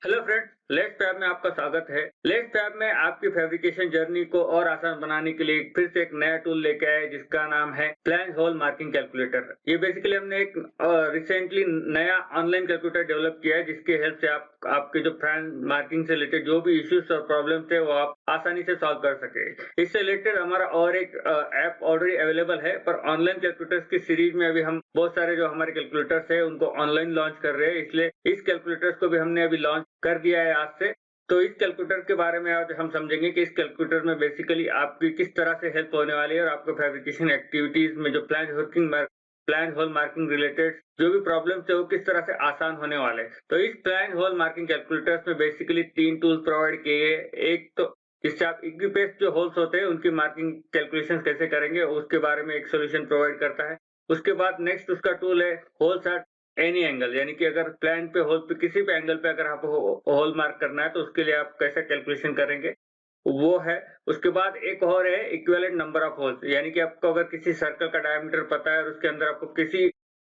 Hello friends, let's fab में आपका स्वागत है। लेट्स फैब में आपकी फैब्रिकेशन जर्नी को और आसान बनाने के लिए फिर से एक नया टूल लेके आए जिसका नाम है प्लान होल मार्किंग कैलकुलेटर। ये बेसिकली हमने एक रिसेंटली नया ऑनलाइन कैलकुलेटर डेवलप किया है जिसके हेल्प से आप आपके जो प्लान मार्किंग से रिलेटेड जो भी इश्यूज और प्रॉब्लम थे वो आप आसानी से सॉल्व कर सके। इससे रिलेटेड हमारा और एक ऐप ऑलरेडी अवेलेबल है, पर ऑनलाइन कैलकुलेटर्स की सीरीज में अभी हम बहुत सारे जो हमारे कैलकुलेटर्स है उनको ऑनलाइन लॉन्च कर रहे हैं, इसलिए इस कैलकुलेटर्स को भी हमने अभी लॉन्च कर दिया है आज से। तो इस कैलकुलेटर के बारे में आज हम समझेंगे कि इस कैलकुलेटर में बेसिकली आपकी किस तरह से हेल्प होने वाली है और आपको फैब्रिकेशन एक्टिविटीज में जो प्लान होल मार्किंग रिलेटेड जो भी प्रॉब्लम्स है वो किस तरह से आसान होने वाले हैं। तो इस प्लान होल मार्किंग कैलकुलेटर्स में बेसिकली 3 टूल्स प्रोवाइड किए हैं। एक तो जिससे आप इक्विपेस जो होल्स होते हैं उनकी मार्किंग कैलकुलेशंस कैसे करेंगे उसके बारे में एक सॉल्यूशन प्रोवाइड करता है। उसके बाद नेक्स्ट उसका टूल है होल्स एट एनी एंगल, यानी कि अगर प्लान पे होल पे किसी भी एंगल पे अगर आपको होल मार्क करना है तो उसके लिए आप कैसे कैलकुलेशन करेंगे वो है। उसके बाद एक और है इक्विवेलेंट नंबर ऑफ होल्स, यानी कि आपको अगर किसी सर्कल का डायमीटर पता है और उसके अंदर आपको किसी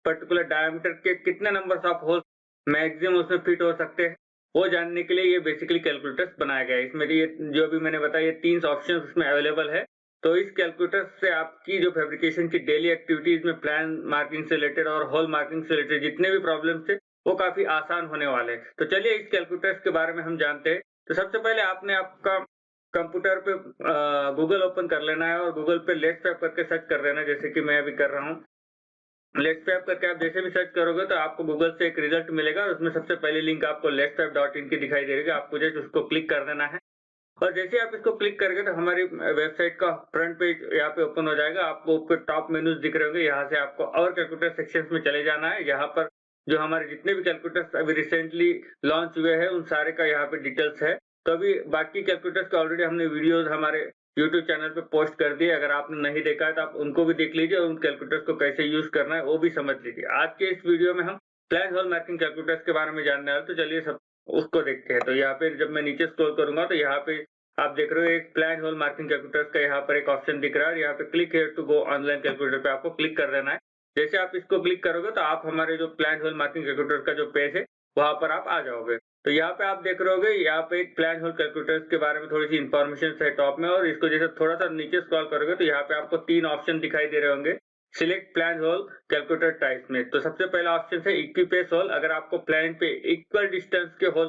पर्टिकुलर डायमीटर के कितने नंबर ऑफ होल्स मैक्सिमम उसमें फिट हो सकते हैं वो जानने के लिए ये बेसिकली कैलकुलेटर्स बनाया गया है। इसमें ये जो भी मैंने बताया ये 3 ऑप्शंस उसमें अवेलेबल है। तो इस कैलकुलेटर से आपकी जो फैब्रिकेशन की डेली एक्टिविटीज में प्लान मार्किंग से रिलेटेड और होल मार्किंग से रिलेटेड जितने भी प्रॉब्लम्स थे वो काफी आसान होने वाले हैं। तो चलिए इस कैलकुलेटर्स के बारे में हम जानते हैं। तो सबसे पहले आपने आपका कंप्यूटर पे गूगल ओपन कर लेना है और गूगल पे लेट्स फैब करके सर्च कर लेना है, जैसे कि मैं अभी कर रहा हूँ। लेट्स फैब करके आप जैसे भी सर्च करोगे तो आपको गूगल से एक रिजल्ट मिलेगा और उसमें सबसे पहली लिंक आपको लेट्सफैब.in की दिखाई दे रही है। आपको जस्ट उसको क्लिक कर देना है और जैसे आप इसको क्लिक करेंगे तो हमारी वेबसाइट का फ्रंट पेज यहाँ पे ओपन हो जाएगा। आपको ऊपर टॉप मेनूज दिख रहे होंगे, यहाँ से आपको और कैलकुलेटर सेक्शंस में चले जाना है। यहाँ पर जो हमारे जितने भी कैलकुलेटर्स अभी रिसेंटली लॉन्च हुए हैं उन सारे का यहाँ पे डिटेल्स है। तो अभी बाकी कैलकुलेटर्स का ऑलरेडी हमने वीडियोस हमारे यूट्यूब चैनल पे पोस्ट कर दिए। अगर आपने नहीं देखा है तो आप उनको भी देख लीजिए और उन कैलकुलेटर्स को कैसे यूज करना है वो भी समझ लीजिए। आज के इस वीडियो में हम प्लान होल मार्किंग कैलकुलेटर्स के बारे में जानने वाले, तो चलिए सब उसको देखते हैं। तो यहाँ पे जब मैं नीचे स्क्रॉल करूंगा तो यहाँ पे आप देख रहे हो एक प्लान होल मार्किंग कैलकुलेटर्स का यहाँ पर एक ऑप्शन दिख रहा है और यहाँ पे click here to go online calculator पे आपको क्लिक कर देना है। जैसे आप इसको क्लिक करोगे तो आप हमारे जो प्लान होल मार्किंग कैलकुलेटर का जो पेज है वहां पर आप आ जाओगे। तो यहाँ पे आप देख रहे होगे यहाँ पे एक प्लान होल कैलकुलेटर्स के बारे में थोड़ी सी इन्फॉर्मेशन है टॉप में, और इसको जैसे थोड़ा सा नीचे स्क्रॉल करोगे तो यहाँ पे आपको 3 ऑप्शन दिखाई दे रहे होंगे select plan hole calculator type में। तो सबसे पहला ऑप्शन है इक्विपेस होल। अगर आपको प्लान पे इक्वल डिस्टेंस के होल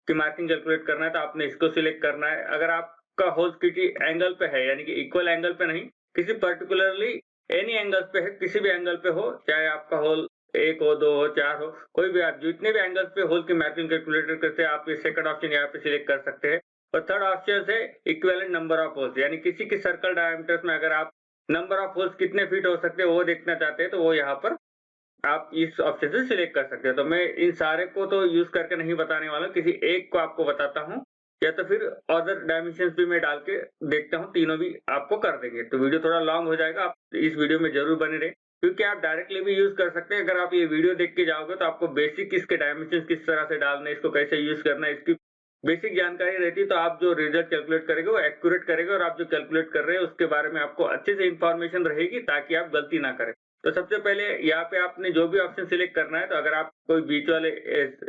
की मार्किंग कैलकुलेट करना है तो आपने इसको सिलेक्ट करना है। अगर आपका होल किसी एंगल पे है, यानी कि इक्वल एंगल पे नहीं, किसी पर्टिकुलरली एनी एंगल पे है, किसी भी एंगल पे हो, चाहे आपका होल 1 हो, 2 हो, 4 हो, कोई भी आप जितने भी एंगल पे होल की मार्किंग कैलकुलेटर करते हैं आप ये सेकंड ऑप्शन यहाँ पे सिलेक्ट कर सकते हैं। और थर्ड ऑप्शन है इक्विवेलेंट नंबर ऑफ होल्स, यानी किसी की सर्कल डायमीटर्स में अगर आप नंबर ऑफ होल्स कितने फिट हो सकते हैं वो देखना चाहते हैं तो वो यहाँ पर आप इस ऑप्शन से सिलेक्ट कर सकते हैं। तो मैं इन सारे को तो यूज करके नहीं बताने वाला हूँ, किसी एक को आपको बताता हूँ या तो फिर अदर डायमेंशंस भी मैं डाल के देखता हूँ, तीनों भी आपको कर देंगे। तो वीडियो थोड़ा लॉन्ग हो जाएगा, आप इस वीडियो में जरूर बने रहे क्योंकि आप डायरेक्टली भी यूज कर सकते हैं। अगर आप ये वीडियो देख के जाओगे तो आपको बेसिक इसके डायमेंशन किस तरह से डालना है, इसको कैसे यूज करना है, इसकी बेसिक जानकारी रहती है तो आप जो रिजल्ट कैलकुलेट करेंगे वो एक्यूरेट करेगा और आप जो कैलकुलेट कर रहे हैं उसके बारे में आपको अच्छे से इन्फॉर्मेशन रहेगी ताकि आप गलती ना करें। तो सबसे पहले यहाँ पे आपने जो भी ऑप्शन सिलेक्ट करना है, तो अगर आप कोई बीच वाले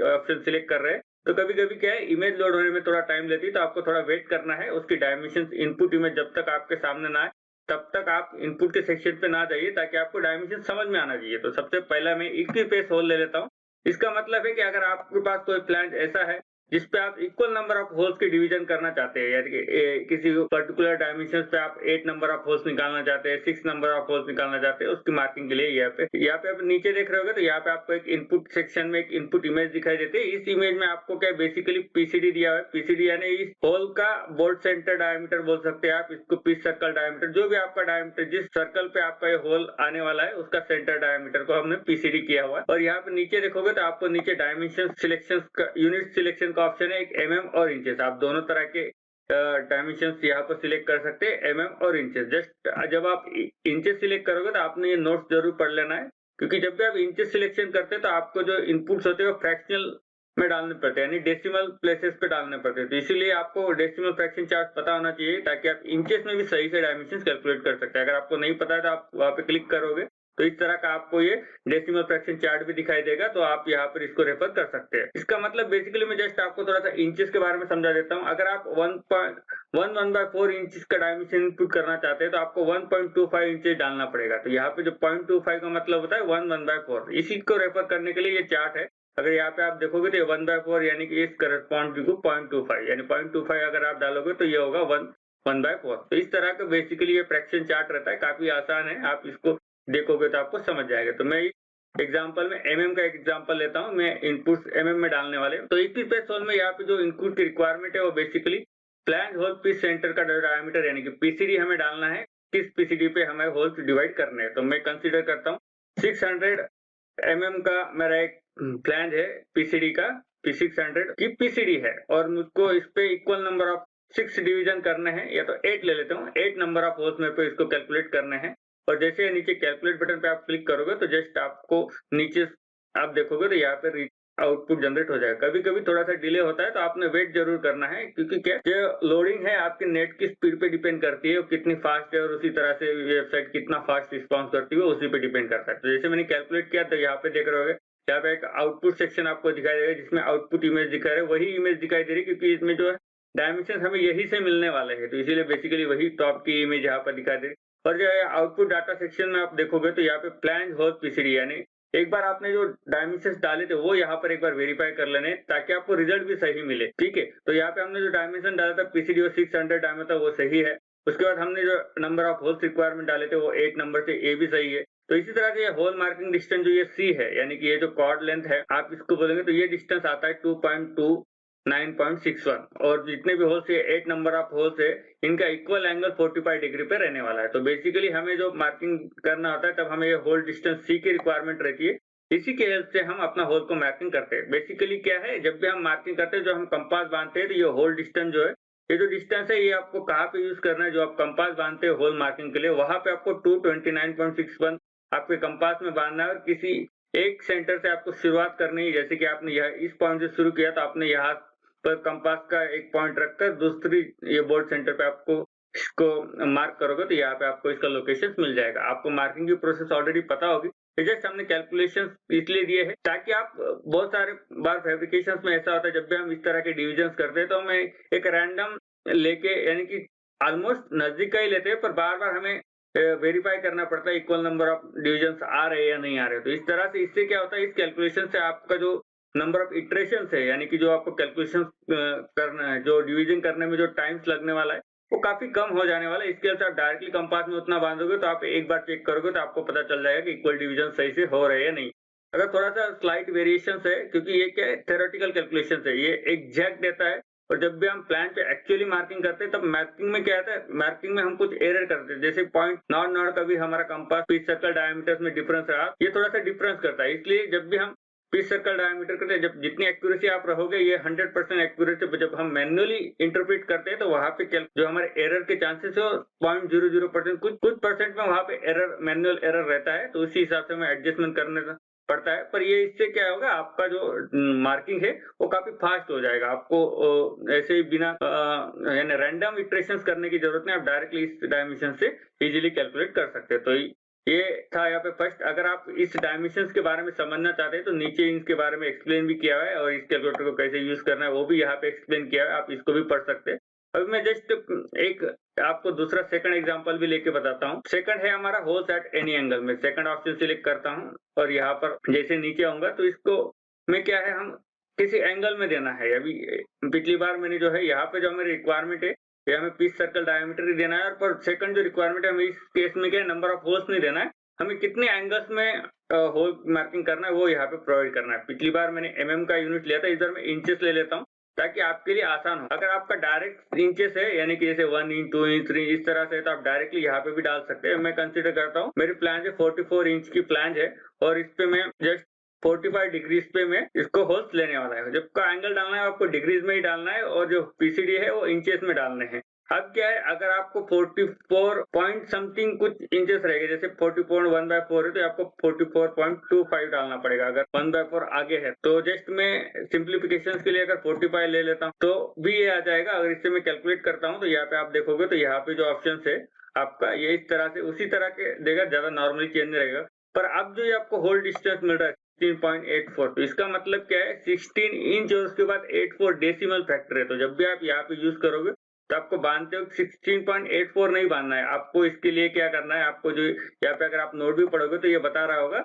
ऑप्शन सिलेक्ट कर रहे हैं तो कभी कभी क्या है इमेज लोड होने में थोड़ा टाइम लेती है, तो आपको थोड़ा वेट करना है। उसकी डायमेंशन इनपुट इमेज जब तक आपके सामने ना आए तब तक आप इनपुट के सेक्शन पे ना जाइए ताकि आपको डायमेंशन समझ में आना चाहिए। तो सबसे पहला मैं इक्विपेस होल ले लेता हूँ। इसका मतलब है कि अगर आपके पास कोई प्लांट ऐसा है जिसपे आप इक्वल नंबर ऑफ होल्स की डिवीजन करना चाहते हैं, यानी कि किसी पर्टिकुलर डायमेंशन पे आप 8 नंबर ऑफ होल्स निकालना चाहते हैं, 6 नंबर ऑफ होल्स निकालना चाहते हैं, उसकी मार्किंग के लिए यहाँ पे आप नीचे देख रहे होगे तो यहाँ पे आपको एक इनपुट सेक्शन में एक इनपुट इमेज दिखाई देती है। इस इमेज में आपको क्या बेसिकली पीसीडी दिया हुआ है। पीसीडी यानी इस होल का बोर्ड सेंटर डायमीटर बोल सकते हैं आप इसको, पिच सर्कल डायमीटर, जो भी आपका डायमीटर जिस सर्कल पे आपका ये होल आने वाला है उसका सेंटर डायमीटर को हमने पीसीडी किया हुआ है। और यहाँ पे नीचे देखोगे तो आपको नीचे डायमेंशन सिलेक्शन का यूनिट सिलेक्शन का ऑप्शन है, एक एमएम और इंचेस। आप दोनों तरह के डायमेंशंस यहाँ पर सिलेक्ट कर सकते हैं, एमएम और इंचेस। जस्ट जब आप इंचेस सिलेक्ट करोगे तो आपने ये नोट्स जरूर पढ़ लेना है क्योंकि जब भी आप इंचेस सिलेक्शन करते हैं तो आपको जो इनपुट्स होते हैं वो फ्रैक्शनल में डालने पड़ते हैं, यानी डेसिमल प्लेसेस पे डालने पड़ते हैं। तो इसीलिए आपको डेसिमल फ्रैक्शन चार्ट पता होना चाहिए ताकि आप इंचेस में भी सही से डायमेंशन कैलकुलेट कर सकते हैं। अगर आपको नहीं पता है तो आप वहाँ पे क्लिक करोगे तो इस तरह का आपको ये डेसिमल फ्रैक्शन चार्ट भी दिखाई देगा, तो आप यहाँ पर इसको रेफर कर सकते हैं। इसका मतलब बेसिकली मैं जस्ट आपको थोड़ा सा इंचेस के बारे में समझा देता हूँ। अगर आप 1.11/4 इंचेस का डायमेंशन इनपुट करना चाहते हैं तो आपको 1.25 इंचेस डालना पड़ेगा। तो यहाँ पे जो 0.25 का मतलब होता है 1/4, इसी को रेफर करने के लिए ये चार्ट है। अगर यहाँ पे आप देखोगे तो ये 1/4 यानी कि इस करस्पॉन्ड टू 0.25, यानी 0.25 अगर आप डालोगे तो ये होगा 1/4। तो इस तरह का बेसिकली ये फ्रैक्शन चार्ट रहता है, काफी आसान है, आप इसको देखोगे तो आपको समझ जाएगा। तो मैं एग्जांपल में एमएम का एग्जांपल लेता हूं, मैं इनपुट्स एमएम में डालने वाले हैं। तो 80 पे सोल में यहाँ पे जो इनपुट की रिक्वायरमेंट है वो basically flange hole pitch centre का डायमीटर यानी कि पीसीडी हमें डालना है, किस पीसीडी पे हमें होल्स डिवाइड करने हैं। तो मैं कंसीडर करता हूँ 600 का मेरा एक फ्लैंज है पीसीडी का, 600 की पीसीडी है और मुझको इस पे इक्वल नंबर ऑफ 6 डिवीजन करने हैं, या तो 8 ले लेता हूँ, 8 नंबर ऑफ होल्स मेरे को इसको कैलकुलेट करने हैं। और जैसे नीचे कैलकुलेट बटन पे आप क्लिक करोगे तो जस्ट आपको नीचे आप देखोगे तो यहाँ पे आउटपुट जनरेट हो जाएगा। कभी कभी थोड़ा सा डिले होता है तो आपने वेट जरूर करना है, क्योंकि क्या जो लोडिंग है आपके नेट की स्पीड पे डिपेंड करती है, वो कितनी फास्ट है और उसी तरह से वेबसाइट कितना फास्ट रिस्पॉन्स करती है उसी पे डिपेंड करता है। तो जैसे मैंने कैलकुलेट किया तो यहाँ पे देख रहे हो, यहाँ पे एक आउटपुट सेक्शन आपको दिखाई देगा जिसमें आउटपुट इमेज दिखा रहा है, वही इमेज दिखाई दे रही है क्योंकि इसमें जो है डायमेंशन हमें यही से मिलने वाले हैं, तो इसीलिए बेसिकली वही टॉप की इमेज यहाँ पर दिखाई दे रही है। और जो है आउटपुट डाटा सेक्शन में आप देखोगे तो यहाँ पे फ्लैंज होल पीसीडी, यानी एक बार आपने जो डायमेंशन डाले थे वो यहाँ पर एक बार वेरीफाई कर लेने ताकि आपको रिजल्ट भी सही मिले। ठीक है, तो यहाँ पे हमने जो डायमेंशन डाला था पीसीडी 600 डायमीटर वो सही है। उसके बाद हमने जो नंबर ऑफ होल्स रिक्वायरमेंट डाले थे वो 8 नंबर से, ये भी सही है। तो इसी तरह से ये होल मार्किंग डिस्टेंस जो ये सी है, यानी कि ये जो कॉर्ड लेंथ है आप इसको बोलेंगे तो ये डिस्टेंस आता है 2.29.61, और जितने भी होल्स है 8 नंबर ऑफ होल्स है, इनका इक्वल एंगल 45 डिग्री पे रहने वाला है। तो बेसिकली हमें जो मार्किंग करना होता है तब हमें ये होल डिस्टेंस सी की रिक्वायरमेंट रहती है, इसी के हेल्प से हम अपना होल को मार्किंग करते हैं। बेसिकली क्या है, जब भी हम मार्किंग करते हैं, जो हम कंपास बांधते हैं तो ये होल डिस्टेंस जो है, ये जो डिस्टेंस है ये आपको कहाँ पे यूज करना है, जो आप कंपास बांधते हैं होल मार्किंग के लिए वहां पे आपको 229.61 आपके कंपास में बांधना है, और किसी एक सेंटर से आपको शुरुआत करनी है। जैसे कि आपने यह इस पॉइंट से शुरू किया तो आपने यहाँ पर कंपास का एक पॉइंट रखकर दूसरी ये बोर्ड सेंटर पे आपको इसको मार्क करोगे तो यहाँ पे आपको इसका लोकेशन मिल जाएगा। आपको मार्किंग की प्रोसेस ऑलरेडी पता होगी, जस्ट हमने कैलकुलेशन इसलिए दिए हैं ताकि आप बहुत सारे बार फैब्रिकेशन में ऐसा होता है जब भी हम इस तरह के डिविजन करते हैं तो हमें एक रैंडम लेके, यानी कि ऑलमोस्ट नजदीक का ही लेते हैं, पर बार बार हमें वेरीफाई करना पड़ता है इक्वल नंबर ऑफ डिविजन आ रहे हैं या नहीं आ रहे। तो इस तरह से इससे क्या होता है, इस कैलकुलेशन से आपका जो नंबर ऑफ इटरेशन है, यानी कि जो आपको कैलकुलेशन करना है, जो डिवीजन करने में जो टाइम्स लगने वाला है वो काफी कम हो जाने वाला है। इसके वजह से आप डायरेक्टली कंपास में उतना बांधोगे तो आप एक बार चेक करोगे तो आपको पता चल जाएगा कि इक्वल डिवीजन सही से हो रहे हैं या नहीं। अगर थोड़ा सा स्लाइट वेरिएशन है, क्योंकि ये क्या है थ्योरेटिकल कैलकुलेशन है, ये एग्जैक्ट देता है, और जब भी हम प्लान पे एक्चुअली मार्किंग करते हैं तब मार्किंग में क्या आता है, मार्किंग में हम कुछ एरर करते हैं, जैसे पॉइंट नॉट का भी हमारा कंपास पिच सर्कल डायमीटर्स में डिफरेंस रहा, ये थोड़ा सा डिफरेंस करता है। इसलिए जब भी हम पिच सर्कल डायमीटर करते हैं, जब जितनी एक्यूरेसी आप रहोगे ये 100% एक्यूरेट है। जब हम मैन्युअली इंटरप्रेट करते हैं तो वहां पे जो हमारे एरर के चांसेस है 0.00%, कुछ परसेंट में वहां पे एरर, मैनुअल एरर रहता है, तो उसी हिसाब से हमें एडजस्टमेंट करने पड़ता है। पर ये इससे क्या होगा, आपका जो मार्किंग है वो काफी फास्ट हो जाएगा। आपको ऐसे ही बिना यानी रैंडम इटरेशंस करने की जरूरत नहीं, आप डायरेक्टली इस डायमेंशन से इजीली कैलकुलेट कर सकते हैं। तो ये था यहाँ पे फर्स्ट। अगर आप इस डायमेंशंस के बारे में समझना चाहते हैं तो नीचे इसके बारे में एक्सप्लेन भी किया हुआ है, और इस कैलकुलेटर को कैसे यूज करना है वो भी यहाँ पे एक्सप्लेन किया हुआ है, आप इसको भी पढ़ सकते हैं। अभी मैं जस्ट एक आपको दूसरा सेकंड एग्जांपल भी लेके बताता हूँ। सेकंड है हमारा होल्स एट एनी एंगल में, सेकंड ऑप्शन सिलेक्ट करता हूँ और यहाँ पर जैसे नीचे आऊंगा तो इसको में क्या है, हम किसी एंगल में देना है। अभी पिछली बार मैंने जो है यहाँ पे जो हमारी रिक्वायरमेंट है ये हमें पिच सर्कल डायमीटर ही देना है, और पर सेकंड जो रिक्वायरमेंट है हमें इस केस में क्या है, नंबर ऑफ होल्स नहीं देना है, हमें कितने एंगल्स में होल मार्किंग करना है वो यहाँ पे प्रोवाइड करना है। पिछली बार मैंने एमएम का यूनिट लिया था, इस बार मैं इंचेस ले लेता हूँ ताकि आपके लिए आसान हो। अगर आपका डायरेक्ट इंचेस है, यानी कि जैसे 1 इंच 2 इंच 3 इस तरह से, तो आप डायरेक्टली यहाँ पे भी डाल सकते हैं। मैं कंसिडर करता हूँ मेरी प्लान है 44 इंच की प्लान है, और इस पे मैं जस्ट 45 डिग्रीज पे मैं इसको होल्स लेने वाला है। जब का एंगल डालना है आपको डिग्रीज में ही डालना है, और जो पीसीडी है वो इंचेस में डालने हैं। अब क्या है, अगर आपको 44 पॉइंट समथिंग कुछ इंचेस रहेगा, जैसे 44.1/4 है तो आपको 44.25 डालना पड़ेगा। अगर 1/4 आगे है तो जस्ट मैं सिंप्लीफिकेशन के लिए अगर 45 ले लेता हूँ तो भी ये आ जाएगा। अगर इससे मैं कैलकुलेट करता हूँ तो यहाँ पे आप देखोगे तो यहाँ पे जो ऑप्शन है आपका ये इस तरह से उसी तरह के देगा, ज्यादा नॉर्मली चेंज नहीं रहेगा। पर अब जो ये आपको होल डिस्टेंस मिल रहा है 16.84, तो इसका मतलब क्या है 16 इंच और उसके बाद 84 डेसिमल फैक्टर है। तो जब भी आप यहाँ पे यूज करोगे तो आपको बांधते हो 16.84 नहीं बांधना है। आपको इसके लिए क्या करना है, आपको जो यहाँ पे अगर आप नोट भी पढ़ोगे तो ये बता रहा होगा,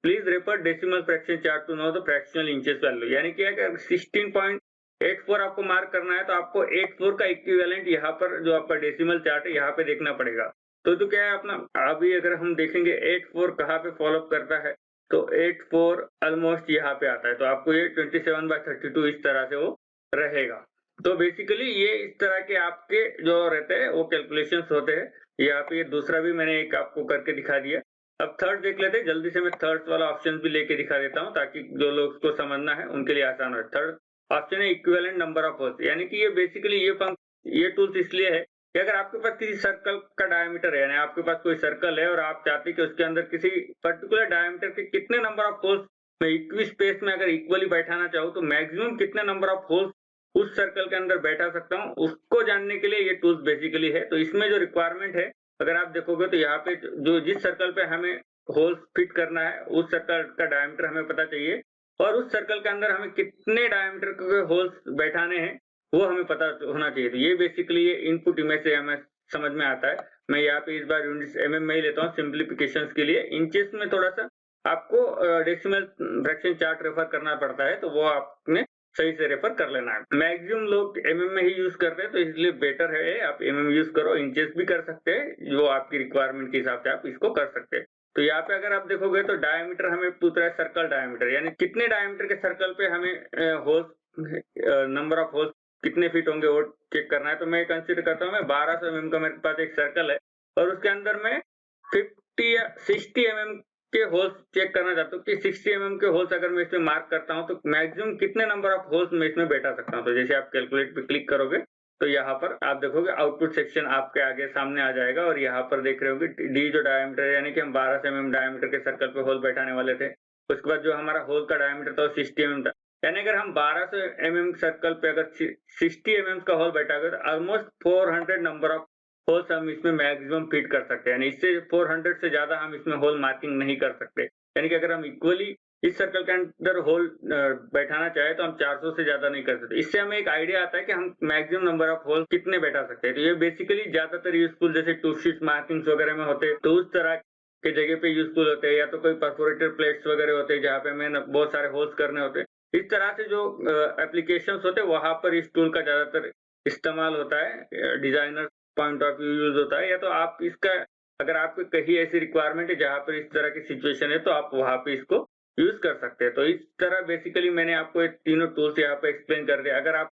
please refer decimal fraction chart to know the fractional inches value. यानी कि अगर 16.84 आपको मार्क करना है तो आपको 84 का इक्विवेलेंट यहाँ पर जो आपका डेसिमल चार्ट है यहाँ पे देखना पड़ेगा। तो क्या है अपना, अभी अगर हम देखेंगे 84 कहाँ पे फॉलो अप करता है, तो 84 ऑलमोस्ट यहाँ पे आता है। तो आपको ये 27/32 इस तरह से वो रहेगा। तो बेसिकली ये इस तरह के आपके जो रहते हैं वो कैलकुलेशंस होते हैं। यहाँ पे ये दूसरा भी मैंने एक आपको करके दिखा दिया। अब थर्ड देख लेते हैं जल्दी से। मैं थर्ड वाला ऑप्शन भी लेके दिखा देता हूँ ताकि जो लोग को समझना है उनके लिए आसान हो। थर्ड ऑप्शन है इक्विवेलेंट नंबर ऑफ होल्स, यानी कि ये बेसिकली ये टूल्स इसलिए है कि अगर आपके पास किसी सर्कल का डायमीटर है, यानी आपके पास कोई सर्कल है और आप चाहते हैं कि उसके अंदर किसी पर्टिकुलर डायमीटर के कितने नंबर ऑफ होल्स मैं इक्वी स्पेस में अगर इक्वली बैठाना चाहूँ तो मैक्सिमम कितने नंबर ऑफ होल्स उस सर्कल के अंदर बैठा सकता हूँ, उसको जानने के लिए ये टूल्स बेसिकली है। तो इसमें जो रिक्वायरमेंट है, अगर आप देखोगे तो यहाँ पे जो जिस सर्कल पे हमें होल्स फिट करना है उस सर्कल का डायमीटर हमें पता चाहिए और उस सर्कल के अंदर हमें कितने डायमीटर के होल्स बैठाने हैं वो हमें पता होना चाहिए। तो ये बेसिकली ये इनपुट इमेज से हमें समझ में आता है। मैं यहाँ पे इस बार यूनिट्स एमएम में ही लेता हूँ सिंप्लीफिकेशंस के लिए। इंचेस में थोड़ा सा आपको डेसिमल फ्रैक्शन चार्ट रेफर करना पड़ता है, तो वो आपने सही से रेफर कर लेना है। मैक्सिमम लोग एमएम में ही यूज करते हैं, तो इसलिए बेटर है आप एमएम यूज करो। इंचेस भी कर सकते हैं, जो आपकी रिक्वायरमेंट के हिसाब से आप इसको कर सकते हैं। तो यहाँ पे अगर आप देखोगे तो डायमीटर हमें पूछ रहा है, सर्कल डायमीटर, यानी कितने डायमीटर के सर्कल पे हमें होल्स नंबर ऑफ होल्स कितने फीट होंगे वो चेक करना है। तो मैं कंसीडर करता हूँ मैं 1200 mm का मेरे पास एक सर्कल है और उसके अंदर मैं 50 या 60 mm के होल्स चेक करना चाहता हूँ कि 60 mm के होल्स अगर मैं इसमें मार्क करता हूँ तो मैक्सिमम कितने नंबर ऑफ होल्स मैं इसमें बैठा सकता हूँ। तो जैसे आप कैलकुलेट पे क्लिक करोगे तो यहाँ पर आप देखोगे आउटपुट सेक्शन आपके आगे सामने आ जाएगा और यहाँ पर देख रहे होगे डी जो डायमीटर है, यानी कि हम 1200 mm डायमीटर के सर्कल पे होल बैठाने वाले थे। उसके बाद जो हमारा होल का डायमीटर था 60 mm था, यानी अगर हम 1200 mm सर्कल पे अगर 60 mm का होल बैठाओगे तो ऑलमोस्ट 400 नंबर ऑफ होल्स हम इसमें मैक्सिमम फिट कर सकते हैं। यानी इससे 400 से ज्यादा हम इसमें होल मार्किंग नहीं कर सकते। यानी कि अगर हम इक्वली इस सर्कल के अंदर होल बैठाना चाहे तो हम 400 से ज्यादा नहीं कर सकते। इससे हमें एक आइडिया आता है कि हम मैक्सिमम नंबर ऑफ होल कितने बैठा सकते हैं। तो ये बेसिकली ज्यादातर यूजफुल जैसे टू शीट मार्किंग्स वगैरह में होते हैं, तो उस तरह के जगह पे यूजफुल होते हैं, या तो कोई परफोरेटेड प्लेट्स वगैरह होते हैं जहाँ पे हमें बहुत सारे होल्स करने होते हैं। इस तरह से जो एप्लीकेशंस होते हैं वहां पर इस टूल का ज्यादातर इस्तेमाल होता है, designer point of view use होता है। या तो आप इसका अगर आपको कहीं ऐसी रिक्वायरमेंट है जहां पर इस तरह की सिचुएशन है तो आप वहां पे इसको यूज कर सकते हैं। तो इस तरह बेसिकली मैंने आपको ये तीनों टूल्स यहाँ पे एक्सप्लेन कर दिया। अगर आप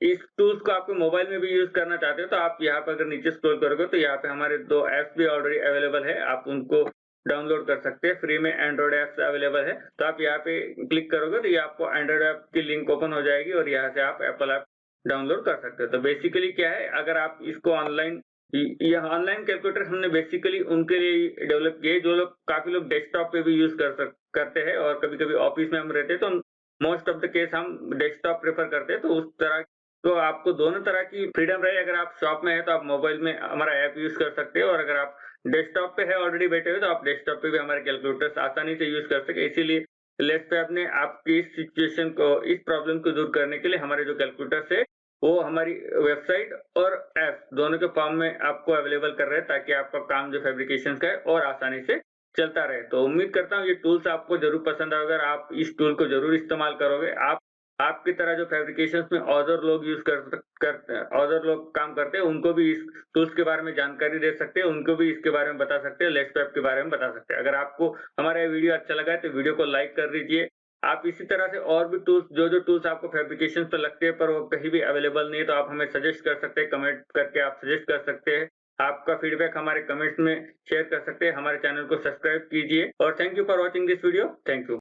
इस टूल्स को आपके मोबाइल में भी यूज करना चाहते हो तो आप यहाँ पे अगर नीचे स्क्रॉल करोगे तो यहाँ पे हमारे 2 ऐप्स भी ऑलरेडी अवेलेबल है, आप उनको डाउनलोड कर सकते हैं। फ्री में एंड्रॉइड ऐप्स अवेलेबल है, तो आप यहाँ पे क्लिक करोगे तो ये आपको एंड्रॉइड ऐप की लिंक ओपन हो जाएगी और यहाँ से आप एप्पल ऐप डाउनलोड कर सकते हो। तो बेसिकली क्या है, अगर आप इसको ऑनलाइन, यह ऑनलाइन कैलकुलेटर हमने बेसिकली उनके लिए डेवलप किए जो लोग काफी लोग डेस्कटॉप पे भी यूज करते हैं और कभी कभी ऑफिस में हम रहते हैं तो मोस्ट ऑफ द केस हम डेस्कटॉप प्रेफर करते हैं। तो उस तरह तो आपको दोनों तरह की फ्रीडम रहे। अगर आप शॉप में है तो आप मोबाइल में हमारा ऐप यूज कर सकते हो और अगर आप डेस्कटॉप पे है ऑलरेडी बैठे हुए तो आप डेस्कटॉप पे भी हमारे कैलकुलेटर्स आसानी से यूज कर सके। इसीलिए लेट्सपैप ने आपकी इस सिचुएशन को, इस प्रॉब्लम को दूर करने के लिए हमारे जो कैलकुलेटर्स है वो हमारी वेबसाइट और ऐप दोनों के फॉर्म में आपको अवेलेबल कर रहे हैं ताकि आपका काम जो फैब्रिकेशन का है और आसानी से चलता रहे। तो उम्मीद करता हूँ ये टूल्स आपको जरूर पसंद आएगा। आप इस टूल को जरूर इस्तेमाल करोगे। आपकी तरह जो फैब्रिकेशंस में अदर लोग अदर लोग काम करते हैं उनको भी इस टूल्स के बारे में जानकारी दे सकते हैं, उनको भी इसके बारे में बता सकते हैं, लेट्सपैप के बारे में बता सकते हैं। अगर आपको हमारा ये वीडियो अच्छा लगा है तो वीडियो को लाइक कर दीजिए। आप इसी तरह से और भी टूल्स, जो टूल्स आपको फैब्रिकेशन पे लगते हैं पर वो कहीं भी अवेलेबल नहीं है, तो आप हमें सजेस्ट कर सकते हैं, कमेंट करके आप सजेस्ट कर सकते हैं। आपका फीडबैक हमारे कमेंट्स में शेयर कर सकते हैं। हमारे चैनल को सब्सक्राइब कीजिए और thank you for watching this video. Thank you.